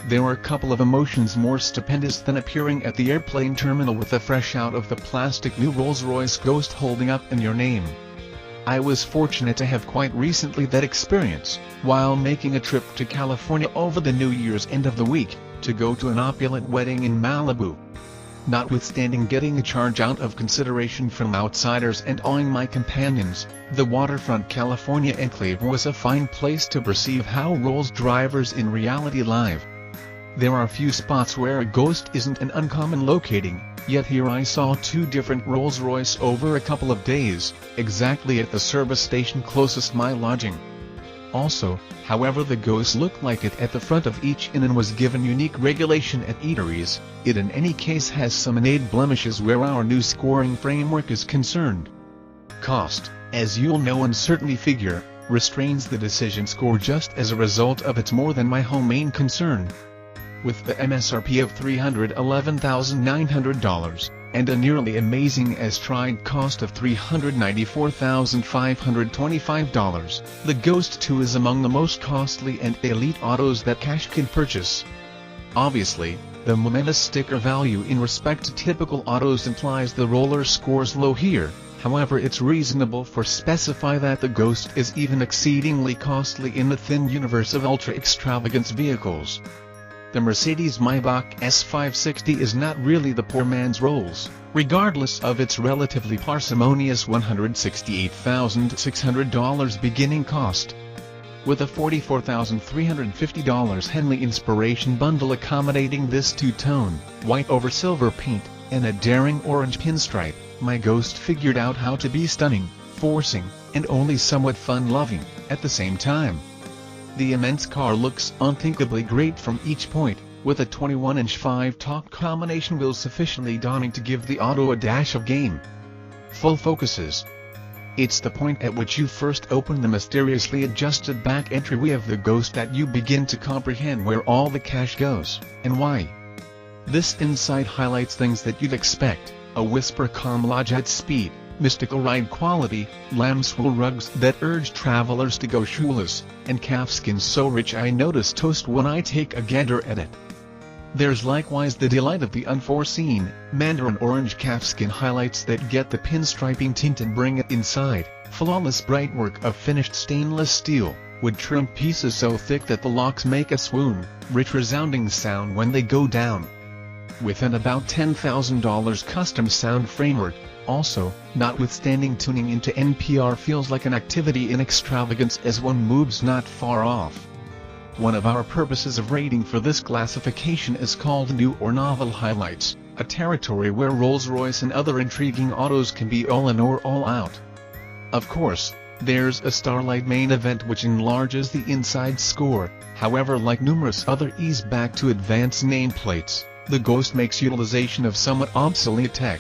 There were a couple of emotions more stupendous than appearing at the airplane terminal with a fresh out of the plastic new Rolls-Royce Ghost holding up in your name. I was fortunate to have quite recently that experience, while making a trip to California over the New Year's end of the week, to go to an opulent wedding in Malibu. Notwithstanding getting a charge out of consideration from outsiders and awing my companions, the waterfront California enclave was a fine place to perceive how Rolls drivers in reality live. There are few spots where a Ghost isn't an uncommon locating, yet here I saw two different Rolls-Royce over a couple of days, exactly at the service station closest my lodging. Also, however the Ghost looked like it at the front of each inn and was given unique regulation at eateries, it in any case has some innate blemishes where our new scoring framework is concerned. Cost, as you'll know and certainly figure, restrains the decision score just as a result of its more than my home main concern. With the MSRP of $311,900, and a nearly amazing as-tried cost of $394,525, the Ghost 2 is among the most costly and elite autos that cash can purchase. Obviously, the momentous sticker value in respect to typical autos implies the roller scores low here, however it's reasonable to specify that the Ghost is even exceedingly costly in the thin universe of ultra-extravagance vehicles. The Mercedes-Maybach S560 is not really the poor man's Rolls, regardless of its relatively parsimonious $168,600 beginning cost. With a $44,350 Henley Inspiration bundle accommodating this two-tone, white over silver paint, and a daring orange pinstripe, my Ghost figured out how to be stunning, forcing, and only somewhat fun-loving, at the same time. The immense car looks unthinkably great from each point, with a 21-inch 5-talk combination wheel sufficiently daunting to give the auto a dash of game. Full focuses. It's the point at which you first open the mysteriously adjusted back entryway of the Ghost that you begin to comprehend where all the cash goes, and why. This insight highlights things that you'd expect: a whisper calm lodge at speed, mystical ride quality, lambswool rugs that urge travelers to go shoeless, and calfskin so rich I notice toast when I take a gander at it. There's likewise the delight of the unforeseen, mandarin orange calfskin highlights that get the pinstriping tint and bring it inside, flawless brightwork of finished stainless steel, wood trim pieces so thick that the locks make a swoon, rich resounding sound when they go down. With an about $10,000 custom sound framework, also, notwithstanding tuning into NPR feels like an activity in extravagance as one moves not far off. One of our purposes of rating for this classification is called New or Novel Highlights, a territory where Rolls-Royce and other intriguing autos can be all in or all out. Of course, there's a Starlight main event which enlarges the inside score, however like numerous other ease back to advanced nameplates, the Ghost makes utilization of somewhat obsolete tech.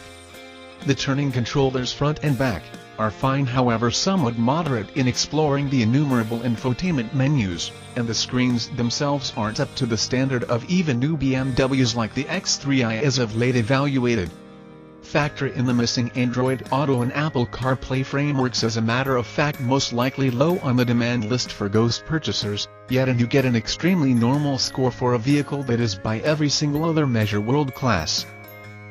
The turning controllers front and back are fine, however somewhat moderate in exploring the innumerable infotainment menus, and the screens themselves aren't up to the standard of even new BMWs like the X3i as of late evaluated. Factor in the missing Android Auto and Apple CarPlay frameworks as a matter of fact most likely low on the demand list for Ghost purchasers, yet and you get an extremely normal score for a vehicle that is by every single other measure world class.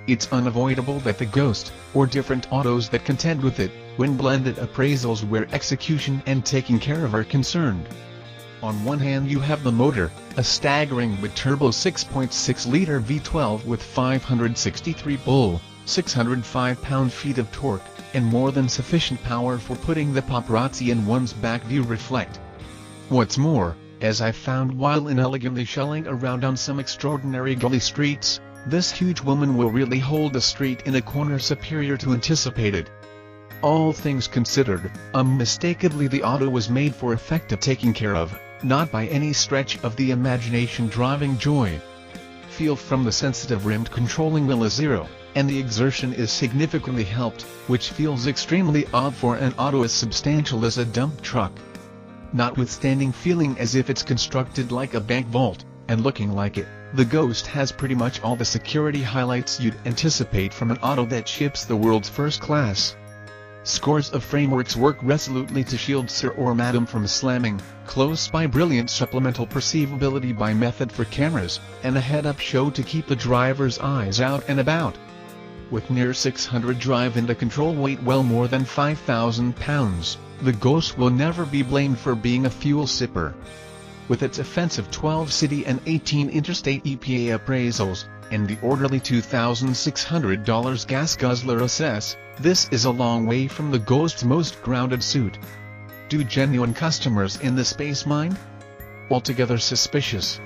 It's unavoidable that the Ghost, or different autos that contend with it, win blended appraisals where execution and taking care of are concerned. On one hand you have the motor, a staggering twin-turbo 6.6-liter V12 with 563 bull, 605 pound-feet of torque, and more than sufficient power for putting the paparazzi in one's back view reflect. What's more, as I found while inelegantly shelling around on some extraordinary gully streets, this huge woman will really hold a street in a corner superior to anticipated. All things considered, unmistakably the auto was made for effective taking care of, not by any stretch of the imagination driving joy. Feel from the sensitive rimmed controlling wheel is zero, and the exertion is significantly helped, which feels extremely odd for an auto as substantial as a dump truck. Notwithstanding feeling as if it's constructed like a bank vault, and looking like it, the Ghost has pretty much all the security highlights you'd anticipate from an auto that ships the world's first class. Scores of frameworks work resolutely to shield sir or madam from slamming, close by brilliant supplemental perceivability by method for cameras, and a head-up show to keep the driver's eyes out and about. With near 600 drive and a control weight well more than 5,000 pounds, the Ghost will never be blamed for being a fuel sipper. With its offensive 12 city and 18 interstate EPA appraisals, and the orderly $2,600 gas guzzler SS, this is a long way from the Ghost's most grounded suit. Do genuine customers in the space mind? Altogether suspicious.